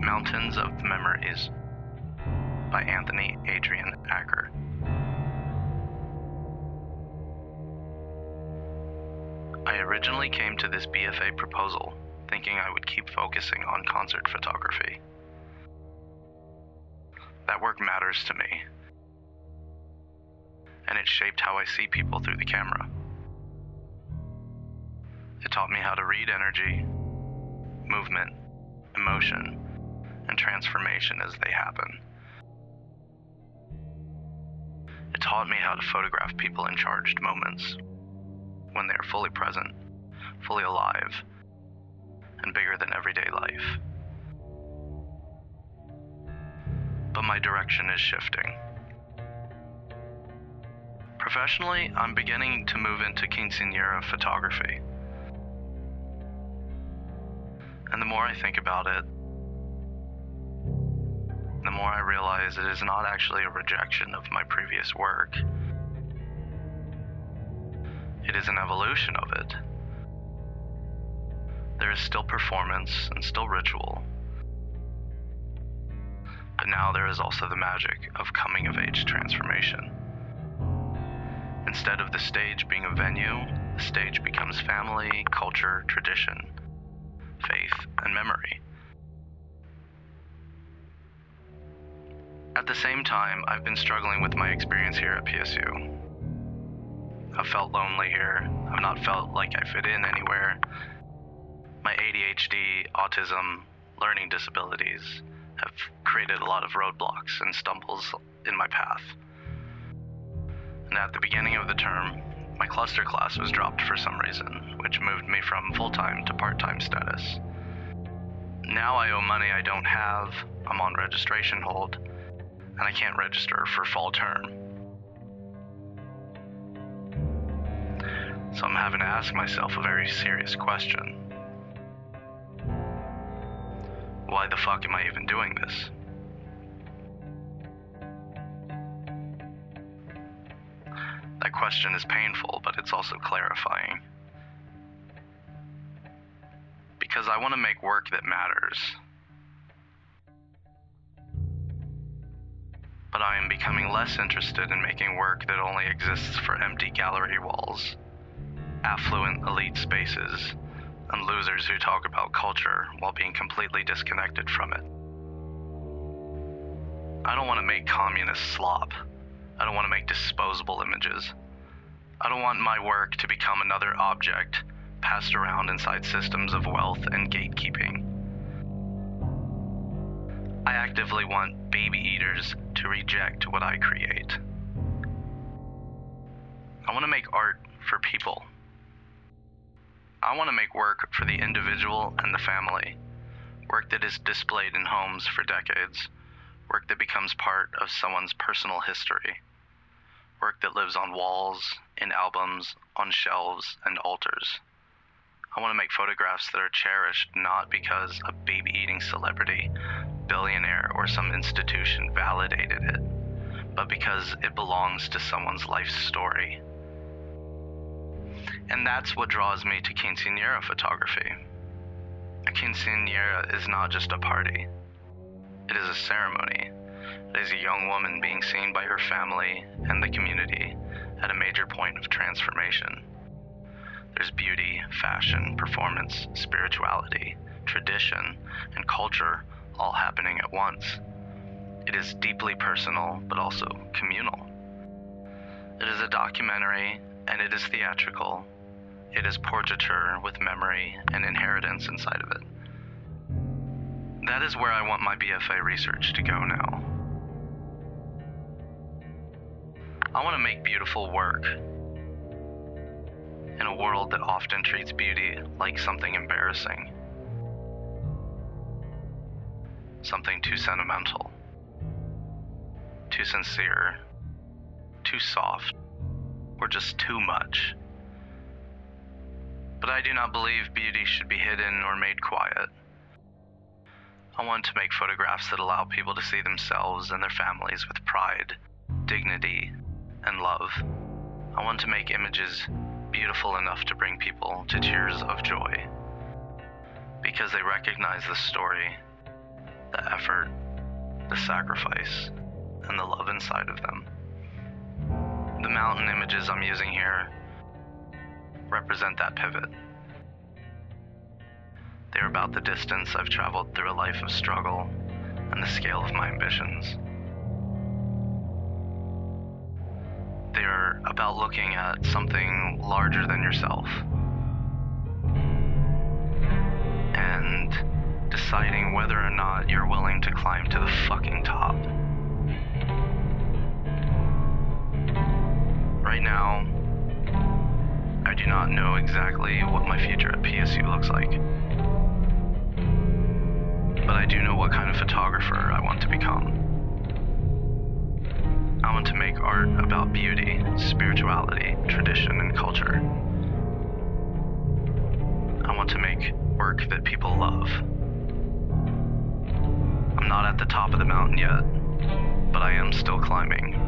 Mountains of Memories by Anthony Adrian Acker. I originally came to this BFA proposal thinking I would keep focusing on concert photography. That work matters to me, and it shaped how I see people through the camera. It taught me how to read energy, movement, emotion, and transformation as they happen. It taught me how to photograph people in charged moments, when they are fully present, fully alive, and bigger than everyday life. But my direction is shifting. Professionally, I'm beginning to move into quinceañera photography. And the more I think about it, the more I realize it is not actually a rejection of my previous work. It is an evolution of it. There is still performance and still ritual. But now there is also the magic of coming-of-age transformation. Instead of the stage being a venue, the stage becomes family, culture, tradition, faith, and memory. At the same time, I've been struggling with my experience here at PSU. I've felt lonely here. I've not felt like I fit in anywhere. My ADHD, autism, learning disabilities have created a lot of roadblocks and stumbles in my path. And at the beginning of the term, my cluster class was dropped for some reason, which moved me from full-time to part-time status. Now I owe money I don't have, I'm on registration hold, and I can't register for fall term. So I'm having to ask myself a very serious question. Why the fuck am I even doing this? That question is painful, but it's also clarifying. Because I want to make work that matters. But I am becoming less interested in making work that only exists for empty gallery walls, affluent elite spaces, and losers who talk about culture while being completely disconnected from it. I don't want to make communist slop. I don't want to make disposable images. I don't want my work to become another object passed around inside systems of wealth and gatekeeping. I actively want baby eaters to reject what I create. I want to make art for people. I want to make work for the individual and the family, work that is displayed in homes for decades, work that becomes part of someone's personal history, work that lives on walls, in albums, on shelves, and altars. I want to make photographs that are cherished not because a baby-eating celebrity, billionaire, or some institution validated it, but because it belongs to someone's life story. And that's what draws me to quinceañera photography. A quinceañera is not just a party. It is a ceremony. It is a young woman being seen by her family and the community at a major point of transformation. There's beauty, fashion, performance, spirituality, tradition, and culture all happening at once. It is deeply personal, but also communal. It is a documentary, and it is theatrical. It is portraiture with memory and inheritance inside of it. That is where I want my BFA research to go now. I want to make beautiful work in a world that often treats beauty like something embarrassing, something too sentimental, too sincere, too soft, or just too much. But I do not believe beauty should be hidden or made quiet. I want to make photographs that allow people to see themselves and their families with pride, dignity, and love. I want to make images beautiful enough to bring people to tears of joy, because they recognize the story the effort, the sacrifice, and the love inside of them. The mountain images I'm using here represent that pivot. They are about the distance I've traveled through a life of struggle and the scale of my ambitions. They are about looking at something larger than yourself and deciding whether or not you're willing to climb to the fucking top. Right now, I do not know exactly what my future at PSU looks like. But I do know what kind of photographer I want to become. I want to make art about beauty, spirituality, tradition, and culture. I want to make work that people love. I'm not at the top of the mountain yet, but I am still climbing.